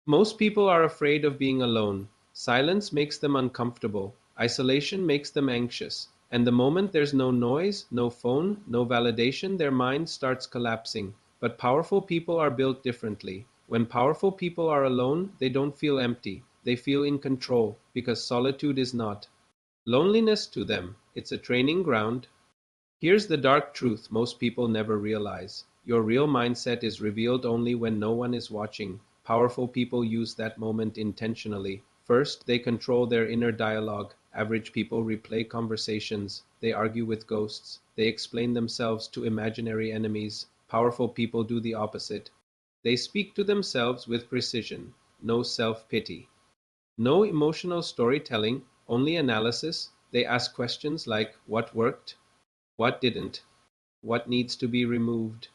Most people are afraid of being alone. Silence makes them uncomfortable. Isolation makes them anxious. And the moment there's no noise, no phone, no validation, their mind starts collapsing. But powerful people are built differently. When powerful people are alone, they don't feel empty. They feel in control because solitude is not loneliness to them. It's a training ground. Here's the dark truth most people never realize. Your real mindset is revealed only when no one is watching. Powerful people use that moment intentionally. First, they control their inner dialogue. Average people replay conversations. They argue with ghosts. They explain themselves to imaginary enemies. Powerful people do the opposite. They speak to themselves with precision. No self pity. No emotional storytelling, only analysis. They ask questions like what worked? What didn't? What needs to be removed?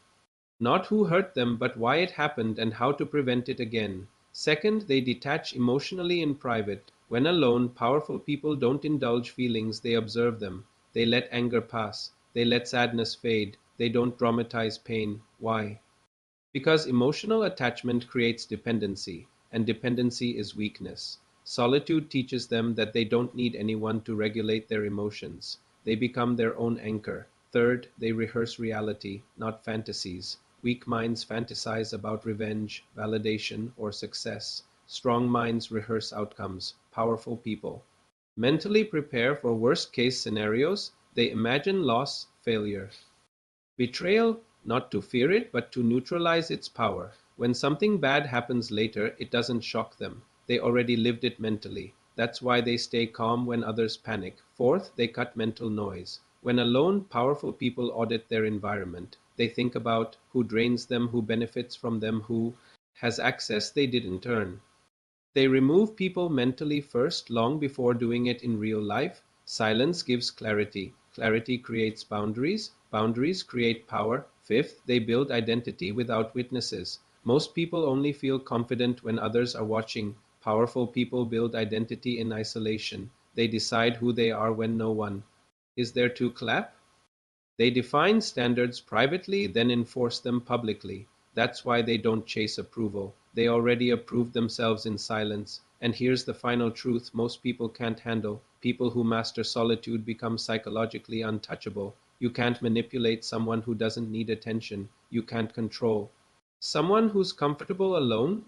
Not who hurt them, but why it happened and how to prevent it again. Second, they detach emotionally in private. When alone, powerful people don't indulge feelings, they observe them. They let anger pass. They let sadness fade. They don't dramatize pain. Why? Because emotional attachment creates dependency, and dependency is weakness. Solitude teaches them that they don't need anyone to regulate their emotions. They become their own anchor. Third, they rehearse reality, not fantasies. Weak minds fantasize about revenge, validation, or success. Strong minds rehearse outcomes. Powerful people mentally prepare for worst case scenarios. They imagine loss, failure, betrayal, not to fear it, but to neutralize its power. When something bad happens later, it doesn't shock them. They already lived it mentally. That's why they stay calm when others panic. Fourth, they cut mental noise. When alone, powerful people audit their environment. They think about who drains them, who benefits from them, who has access they didn't earn. They remove people mentally first, long before doing it in real life. Silence gives clarity. Clarity creates boundaries. Boundaries create power. Fifth, they build identity without witnesses. Most people only feel confident when others are watching. Powerful people build identity in isolation. They decide who they are when no one is there to clap. They define standards privately, then enforce them publicly. That's why they don't chase approval. They already approve themselves in silence. And here's the final truth most people can't handle. People who master solitude become psychologically untouchable. You can't manipulate someone who doesn't need attention. You can't control someone who's comfortable alone.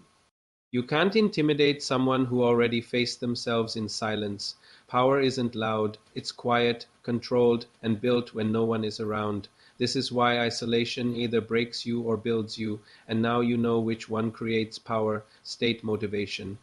You can't intimidate someone who already faced themselves in silence. Power isn't loud, it's quiet, controlled, and built when no one is around. This is why isolation either breaks you or builds you, and now you know which one creates power, state motivation.